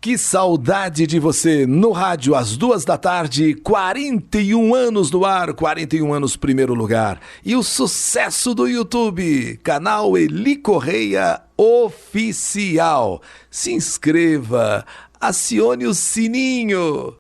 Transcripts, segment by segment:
Que saudade de você no rádio às 14h, 41 anos no ar, 41 anos primeiro lugar. E o sucesso do YouTube, canal Eli Correia Oficial. Se inscreva, acione o sininho.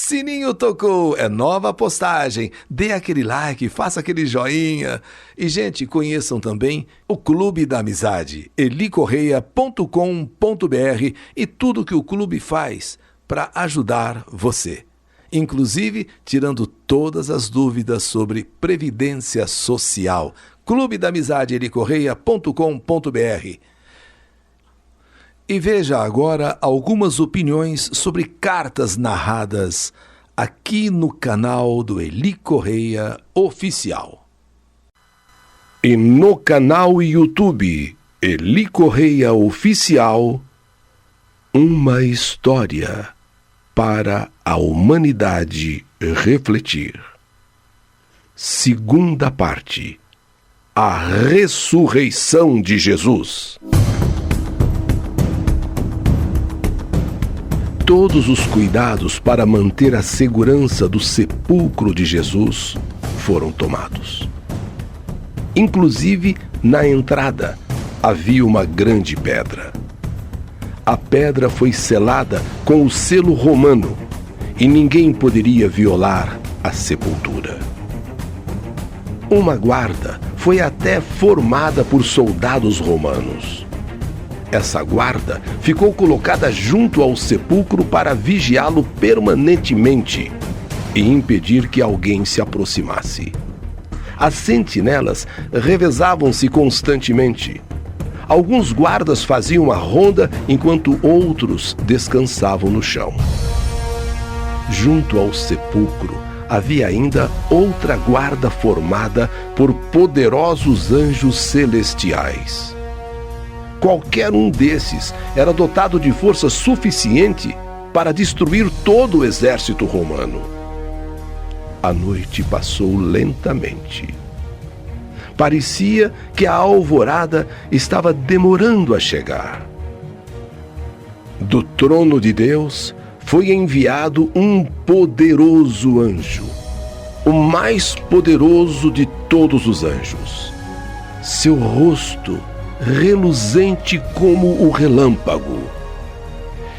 Sininho tocou, é nova postagem, dê aquele like, faça aquele joinha. E, gente, conheçam também o Clube da Amizade, elicorreia.com.br e tudo que o clube faz para ajudar você. Inclusive, tirando todas as dúvidas sobre previdência social. Clube da Amizade, elicorreia.com.br. E veja agora algumas opiniões sobre cartas narradas aqui no canal do Eli Correia Oficial. E no canal YouTube Eli Correia Oficial, uma história para a humanidade refletir. Segunda parte: a ressurreição de Jesus. Todos os cuidados para manter a segurança do sepulcro de Jesus foram tomados. Inclusive, na entrada, havia uma grande pedra. A pedra foi selada com o selo romano e ninguém poderia violar a sepultura. Uma guarda foi até formada por soldados romanos. Essa guarda ficou colocada junto ao sepulcro para vigiá-lo permanentemente e impedir que alguém se aproximasse. As sentinelas revezavam-se constantemente. Alguns guardas faziam a ronda enquanto outros descansavam no chão. Junto ao sepulcro havia ainda outra guarda formada por poderosos anjos celestiais. Qualquer um desses era dotado de força suficiente para destruir todo o exército romano. A noite passou lentamente. Parecia que a alvorada estava demorando a chegar. Do trono de Deus foi enviado um poderoso anjo, o mais poderoso de todos os anjos. Seu rosto reluzente como o relâmpago,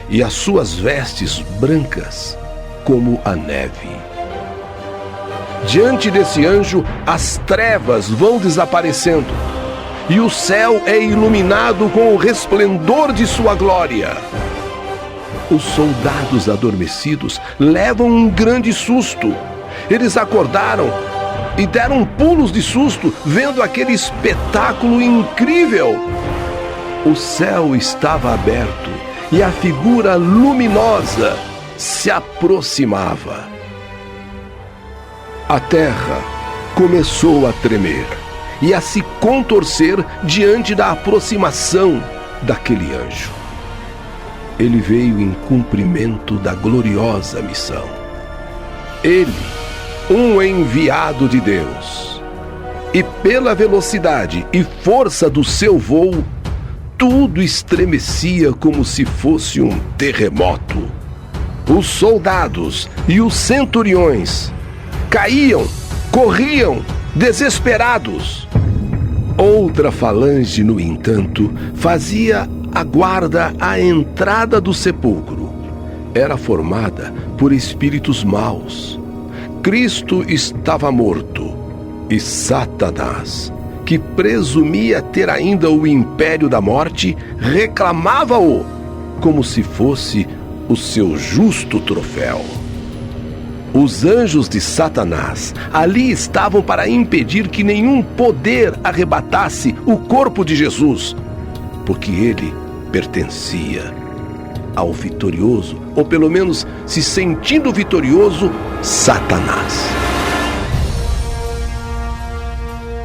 e as suas vestes brancas como a neve. Diante desse anjo, as trevas vão desaparecendo, e o céu é iluminado com o resplendor de sua glória. Os soldados adormecidos levam um grande susto. Eles acordaram e deram pulos de susto vendo aquele espetáculo incrível. O céu estava aberto e a figura luminosa se aproximava. A terra começou a tremer e a se contorcer diante da aproximação daquele anjo. Ele veio em cumprimento da gloriosa missão. Ele, um enviado de Deus. E pela velocidade e força do seu voo, tudo estremecia como se fosse um terremoto. Os soldados e os centuriões caíam, corriam, desesperados. Outra falange, no entanto, fazia a guarda à entrada do sepulcro. Era formada por espíritos maus. Cristo estava morto e Satanás, que presumia ter ainda o império da morte, reclamava-o como se fosse o seu justo troféu. Os anjos de Satanás ali estavam para impedir que nenhum poder arrebatasse o corpo de Jesus, porque ele pertencia ao vitorioso, ou pelo menos se sentindo vitorioso, Satanás.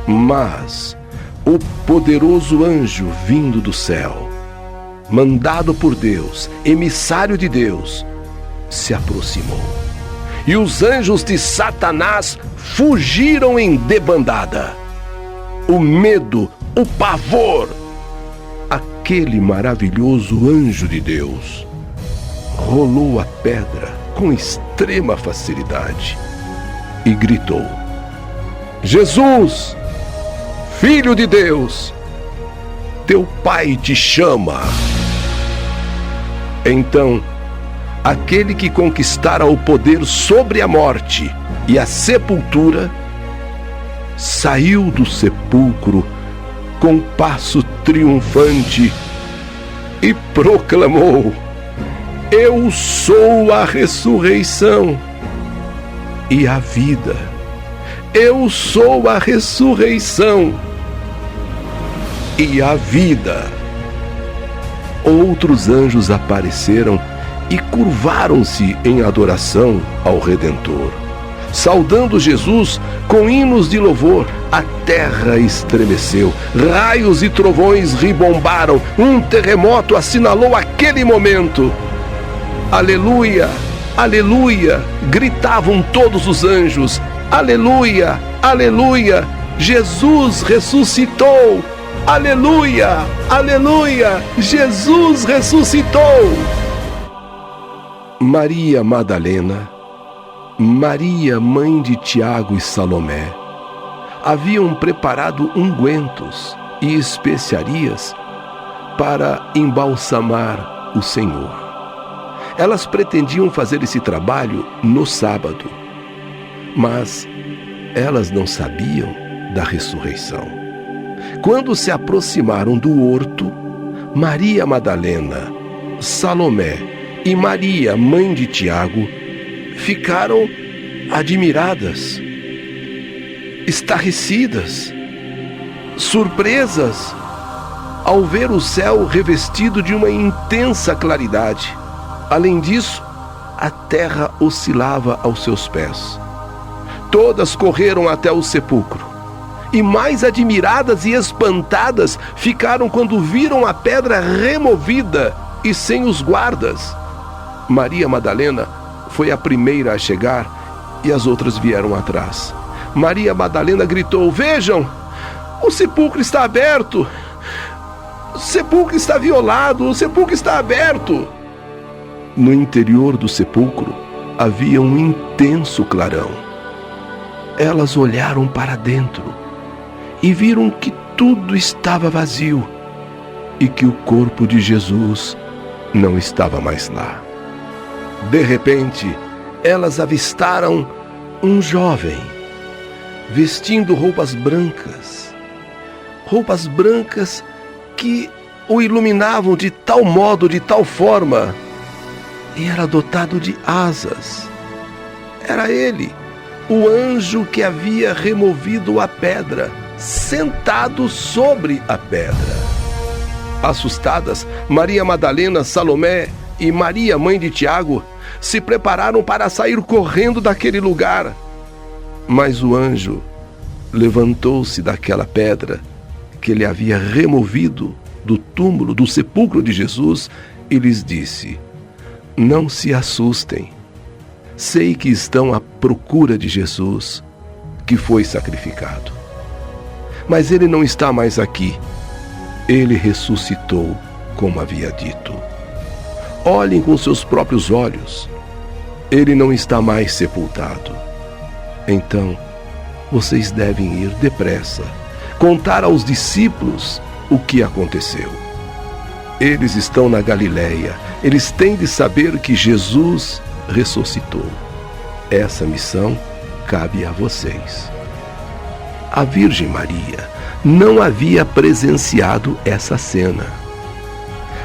Mas o poderoso anjo vindo do céu, mandado por Deus, emissário de Deus, se aproximou. E os anjos de Satanás fugiram em debandada. O medo, o pavor aquele maravilhoso anjo de Deus rolou a pedra com extrema facilidade e gritou: Jesus, Filho de Deus, teu Pai te chama. Então, aquele que conquistara o poder sobre a morte e a sepultura saiu do sepulcro com passo triunfante e proclamou: Eu sou a ressurreição e a vida. Eu sou a ressurreição e a vida. Outros anjos apareceram e curvaram-se em adoração ao Redentor. Saudando Jesus com hinos de louvor, a terra estremeceu, raios e trovões ribombaram, um terremoto assinalou aquele momento. Aleluia, aleluia, gritavam todos os anjos. Aleluia, aleluia, Jesus ressuscitou. Aleluia, aleluia, Jesus ressuscitou. Maria Madalena, Maria, mãe de Tiago e Salomé, haviam preparado ungüentos e especiarias para embalsamar o Senhor. Elas pretendiam fazer esse trabalho no sábado, mas elas não sabiam da ressurreição. Quando se aproximaram do horto, Maria Madalena, Salomé e Maria, mãe de Tiago, ficaram admiradas, estarrecidas, surpresas, ao ver o céu revestido de uma intensa claridade. Além disso, a terra oscilava aos seus pés. Todas correram até o sepulcro, e mais admiradas e espantadas ficaram quando viram a pedra removida e sem os guardas. Maria Madalena foi a primeira a chegar e as outras vieram atrás. Maria Madalena gritou: Vejam, o sepulcro está aberto, o sepulcro está violado, o sepulcro está aberto. No interior do sepulcro havia um intenso clarão. Elas olharam para dentro e viram que tudo estava vazio e que o corpo de Jesus não estava mais lá. De repente, elas avistaram um jovem vestindo roupas brancas que o iluminavam de tal modo, de tal forma, e era dotado de asas. Era ele, o anjo que havia removido a pedra, sentado sobre a pedra. Assustadas, Maria Madalena, Salomé e Maria, mãe de Tiago, se prepararam para sair correndo daquele lugar. Mas o anjo levantou-se daquela pedra que ele havia removido do túmulo, do sepulcro de Jesus, e lhes disse: Não se assustem. Sei que estão à procura de Jesus, que foi sacrificado. Mas ele não está mais aqui. Ele ressuscitou, como havia dito. Olhem com seus próprios olhos. Ele não está mais sepultado. Então, vocês devem ir depressa, contar aos discípulos o que aconteceu. Eles estão na Galileia. Eles têm de saber que Jesus ressuscitou. Essa missão cabe a vocês. A Virgem Maria não havia presenciado essa cena.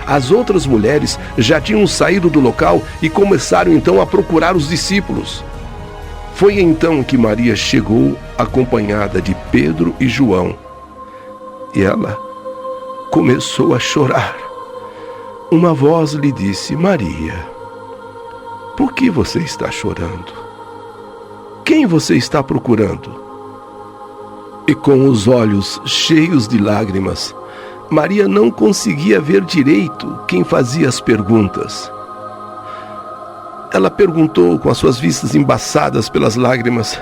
As outras mulheres já tinham saído do local e começaram então a procurar os discípulos. Foi então que Maria chegou acompanhada de Pedro e João. E ela começou a chorar. Uma voz lhe disse: Maria, por que você está chorando? Quem você está procurando? E com os olhos cheios de lágrimas, Maria não conseguia ver direito quem fazia as perguntas. Ela perguntou com as suas vistas embaçadas pelas lágrimas: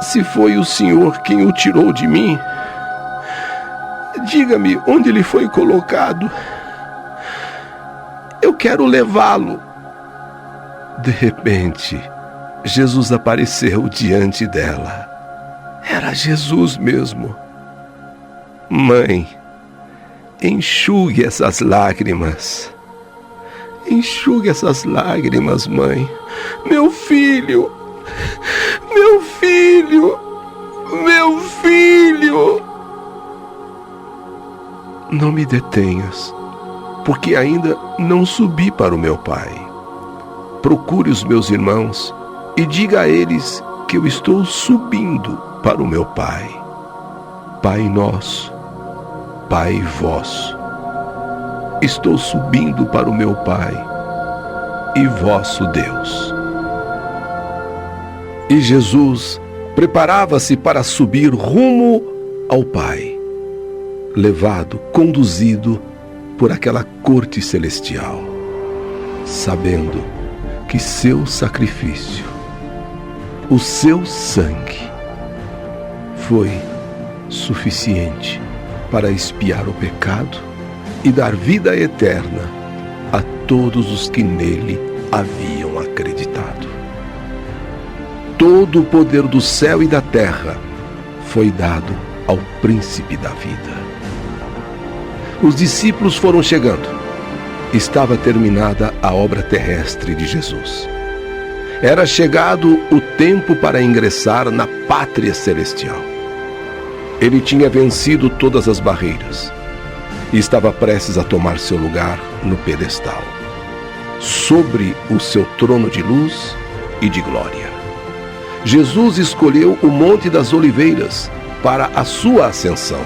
se foi o Senhor quem o tirou de mim, Diga-me onde ele foi colocado. Eu quero levá-lo. De repente, Jesus apareceu diante dela. Era Jesus mesmo. Mãe, enxugue essas lágrimas. Enxugue essas lágrimas, mãe. Meu filho! Meu filho! Meu filho! Não me detenhas, porque ainda não subi para o meu Pai. Procure os meus irmãos e diga a eles que eu estou subindo para o meu Pai. Pai nosso, Pai vosso. Estou subindo para o meu Pai e vosso Deus. E Jesus preparava-se para subir rumo ao Pai, levado, conduzido por aquela corte celestial, sabendo que seu sacrifício, o seu sangue, foi suficiente para expiar o pecado e dar vida eterna a todos os que nele haviam acreditado. Todo o poder do céu e da terra foi dado ao príncipe da vida. Os discípulos foram chegando. Estava terminada a obra terrestre de Jesus. Era chegado o tempo para ingressar na pátria celestial. Ele tinha vencido todas as barreiras e estava prestes a tomar seu lugar no pedestal, sobre o seu trono de luz e de glória. Jesus escolheu o Monte das Oliveiras para a sua ascensão.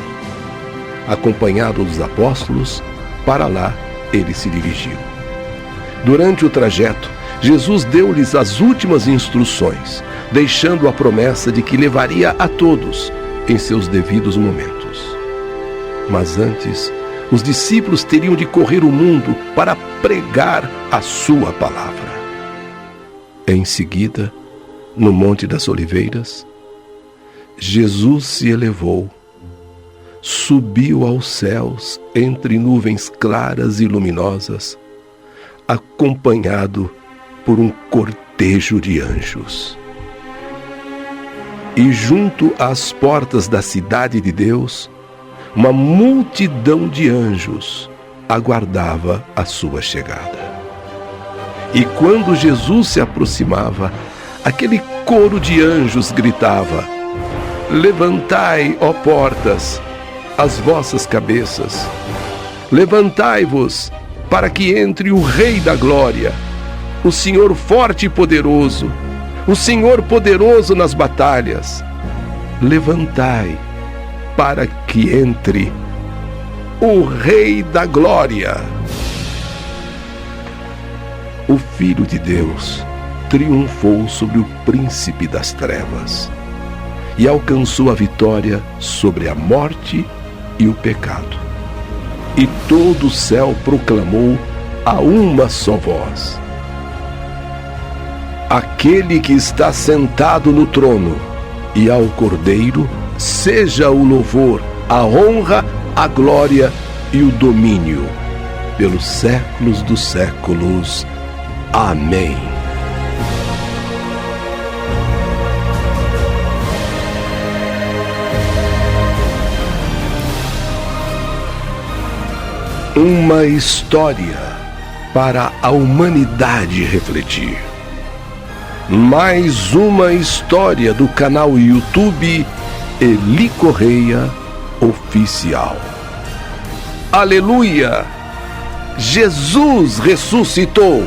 Acompanhado dos apóstolos, para lá ele se dirigiu. Durante o trajeto, Jesus deu-lhes as últimas instruções, deixando a promessa de que levaria a todos em seus devidos momentos. Mas antes, os discípulos teriam de correr o mundo para pregar a sua palavra. Em seguida, no Monte das Oliveiras, Jesus se elevou, subiu aos céus entre nuvens claras e luminosas, acompanhado por um cortejo de anjos. E junto às portas da cidade de Deus, uma multidão de anjos aguardava a sua chegada. E quando Jesus se aproximava, aquele coro de anjos gritava: levantai, ó portas, as vossas cabeças. Levantai-vos, para que entre o Rei da Glória, o Senhor forte e poderoso, o Senhor poderoso nas batalhas. Levantai, para que entre o Rei da Glória. O Filho de Deus triunfou sobre o príncipe das trevas e alcançou a vitória sobre a morte e o pecado. E todo o céu proclamou a uma só voz: aquele que está sentado no trono e ao Cordeiro seja o louvor, a honra, a glória e o domínio pelos séculos dos séculos. Amém. Uma história para a humanidade refletir. Mais uma história do canal YouTube Eli Correia Oficial. Aleluia! Jesus ressuscitou!